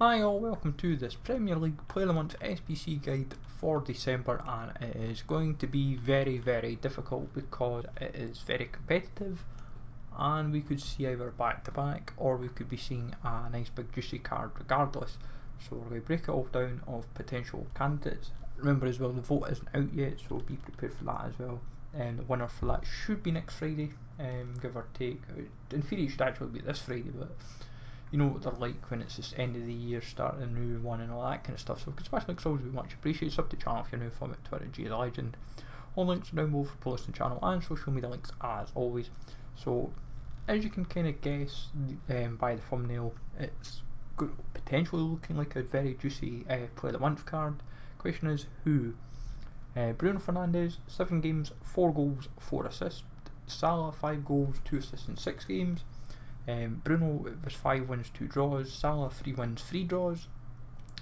Hi all, welcome to this Premier League Player of the Month SBC guide for December, and it is going to be very difficult because it is very competitive and we could see either back to back or we could be seeing a nice big juicy card regardless. So we're going to break it all down of potential candidates. Remember as well, the vote isn't out yet, so be prepared for that as well. And the winner for that should be next Friday, give or take. In theory it should actually be this Friday, but you know what they're like when it's the end of the year, starting a new one and all that kind of stuff. So smash likes always be much appreciated. Sub to the channel if you're new from it, Twitter, G Legend. All links are down below for posts on the channel and social media links as always. So as you can kind of guess by the thumbnail, it's potentially looking like a very juicy Player of the Month card. Question is who? Bruno Fernandes, 7 games, 4 goals, 4 assists. Salah, 5 goals, 2 assists in 6 games. Bruno, it was 5 wins, 2 draws. Salah, 3 wins, 3 draws.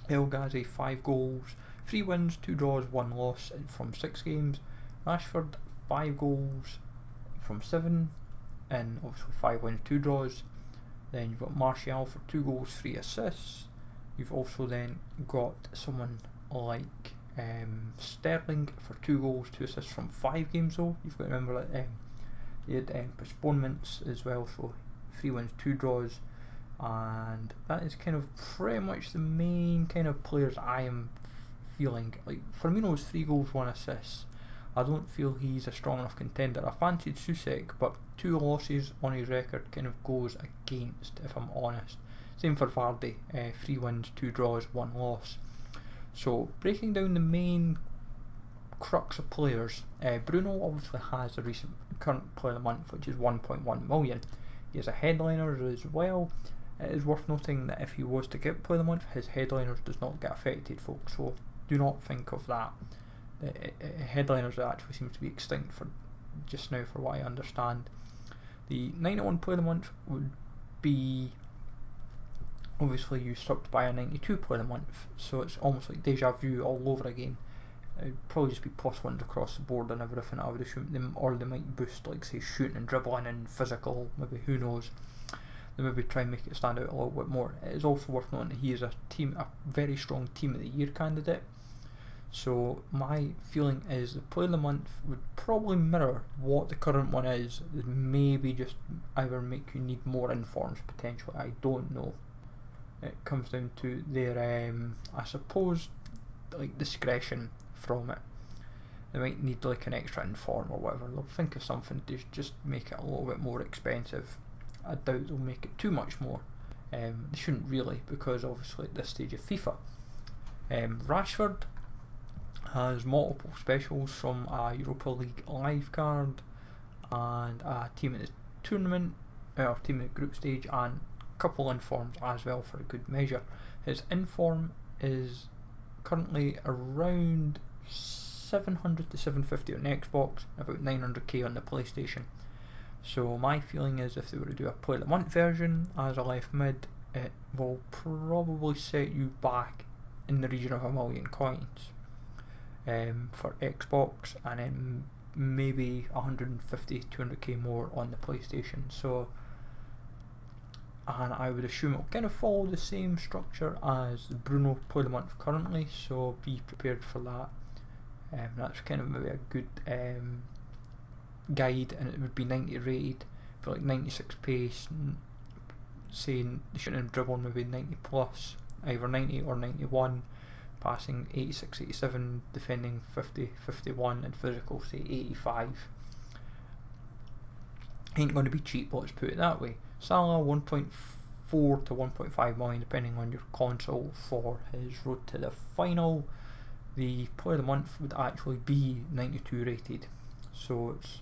El Ghazi, 5 goals, 3 wins, 2 draws, 1 loss from 6 games. Rashford, 5 goals from 7, and obviously 5 wins, 2 draws. Then you've got Martial for 2 goals, 3 assists. You've also then got someone like Sterling for 2 goals, 2 assists from 5 games though. You've got to remember that they had postponements as well, so 3 wins, 2 draws, and that is kind of pretty much the main kind of players I am feeling. Like Firmino's 3 goals, 1 assist. I don't feel he's a strong enough contender. I fancied Susek, but 2 losses on his record kind of goes against, if I'm honest. Same for Vardy, 3 wins, 2 draws, 1 loss. So breaking down the main crux of players, Bruno obviously has the current Player of the Month, which is 1.1 million. He has a headliner as well. It is worth noting that if he was to get Player of the Month, his headliners does not get affected, folks, so do not think of that. Headliners actually seem to be extinct for just now, for what I understand. The 91 Player of the Month would be obviously usurped by a 92 Player of the Month, so it's almost like deja vu all over again. It would probably just be +1s across the board and everything, I would assume. Them, or they might boost, like say, shooting and dribbling and physical, maybe, who knows. They maybe try and make it stand out a little bit more. It is also worth noting that he is a very strong Team of the Year candidate. So my feeling is the Player of the Month would probably mirror what the current one is. Maybe just either make you need more informs potentially, I don't know. It comes down to their, I suppose, like discretion from it. They might need like an extra inform or whatever. They'll think of something to just make it a little bit more expensive. I doubt they'll make it too much more. They shouldn't really, because obviously at this stage of FIFA. Rashford has multiple specials from a Europa League live card and a team in the tournament, or team in the group stage, and a couple informs as well for a good measure. His inform is currently around 700 to 750 on Xbox, about 900k on the PlayStation. So my feeling is if they were to do a Player of the Month version as a left mid, it will probably set you back in the region of 1 million coins for Xbox, and then maybe 150 200k more on the PlayStation. So, and I would assume it'll kind of follow the same structure as the Bruno Player of the Month currently, so be prepared for that. That's kind of maybe a good guide, and it would be 90 rated for like 96 pace, saying shooting and dribbling maybe 90 plus, either 90 or 91, passing 86, 87, defending 50, 51, and physical say 85. Ain't going to be cheap, let's put it that way. Salah 1.4 to 1.5 million depending on your console for his road to the final. The Player of the Month would actually be 92 rated. So it's,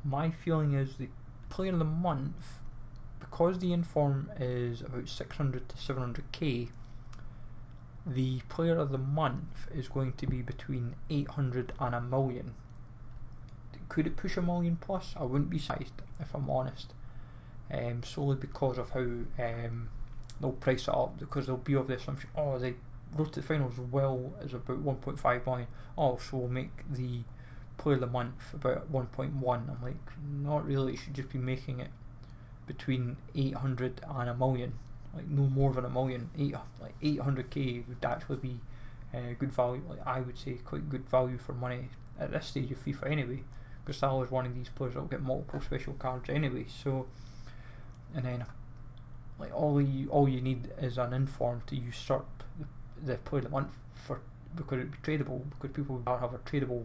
my feeling is the Player of the Month, because the inform is about 600 to 700k, the Player of the Month is going to be between 800 and 1 million. Could it push 1 million plus? I wouldn't be surprised, if I'm honest. Solely because of how they'll price it up, because they'll be of the assumption, oh, the road to the finals well is about 1.5 million. Oh, so we'll make the Player of the Month about 1.1. I'm like, not really, you should just be making it between 800 and 1 million. like no more than a million. 800k would actually be good value. Like I would say quite good value for money at this stage of FIFA anyway, because Salah is one of these players that will get multiple special cards anyway. So, and then like all you need is an inform to usurp the player of the month for, because it'd be tradable, because people would have a tradable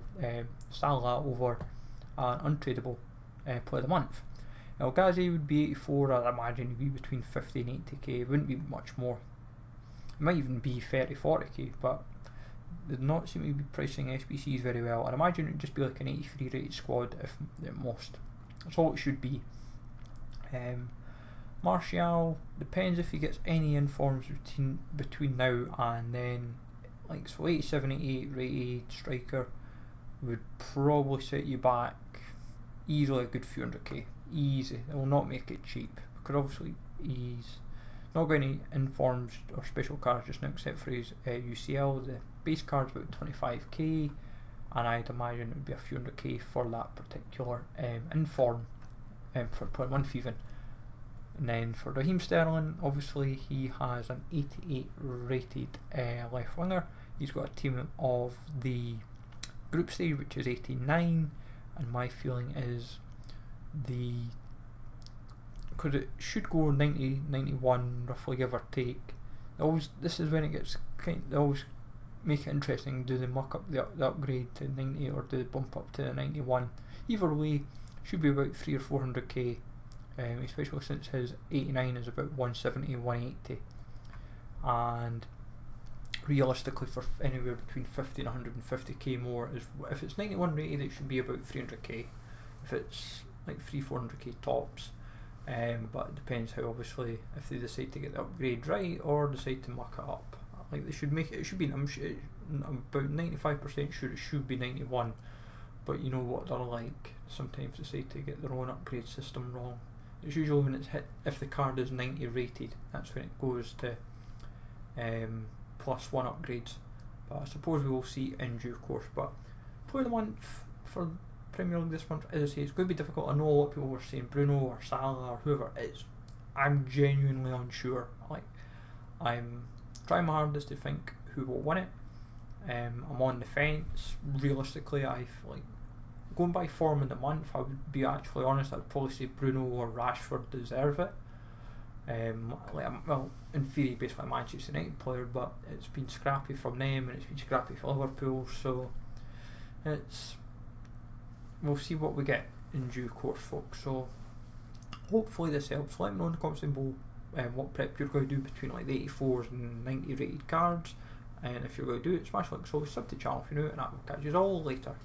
Salah over an untradable player of the month. El Ghazi would be 84. I'd imagine it'd be between 50 and 80k. It wouldn't be much more. It might even be 30-40k, but they do not seem to be pricing SBCs very well. I'd imagine it'd just be like an 83 rated squad if at most. That's all it should be. Martial, depends if he gets any informs between now and then. Like, so 87, 88 rated striker would probably set you back easily a good few 100k. Easy. It will not make it cheap, because obviously he's not got any informs or special cards just now except for his UCL. The base card's about 25k, and I'd imagine it would be a few 100k for that particular inform for point 1 even. And then for Raheem Sterling, obviously he has an 88 rated left winger. He's got a team of the group stage, which is 89, and my feeling is because it should go 90, 91 roughly, give or take. This is when it gets they always make it interesting. Do they muck up the upgrade to 90, or do they bump up to 91? Either way, should be about 300 or 400k, especially since his 89 is about 170, 180, and realistically for anywhere between 50 and 150k more is, if it's 91 rated, it should be about 300k. If it's like 300-400k tops, but it depends how, obviously, if they decide to get the upgrade right or decide to muck it up. Like, they should make it. It should be. I'm about 95% sure it should be 91, but you know what they're like. Sometimes decide to get their own upgrade system wrong. It's usually when it's hit, if the card is 90 rated, that's when it goes to +1 upgrades. But I suppose we will see in due course. But player of the month for Premier League this month, as I say, it's going to be difficult. I know a lot of people were saying Bruno or Salah or whoever. I'm genuinely unsure. Like, I'm trying my hardest to think who will win it. I'm on the fence. Realistically, going by form in the month, I would be actually honest, I'd probably say Bruno or Rashford deserve it. Well, in theory, basically a Manchester United player, but it's been scrappy from them and it's been scrappy for Liverpool, so we'll see what we get in due course, folks. So hopefully this helps. Let me know in the comments below what prep you're going to do between like the 84s and 90 rated cards, and if you're going to do it, smash like so, sub to the channel if you're new, and I will catch you all later.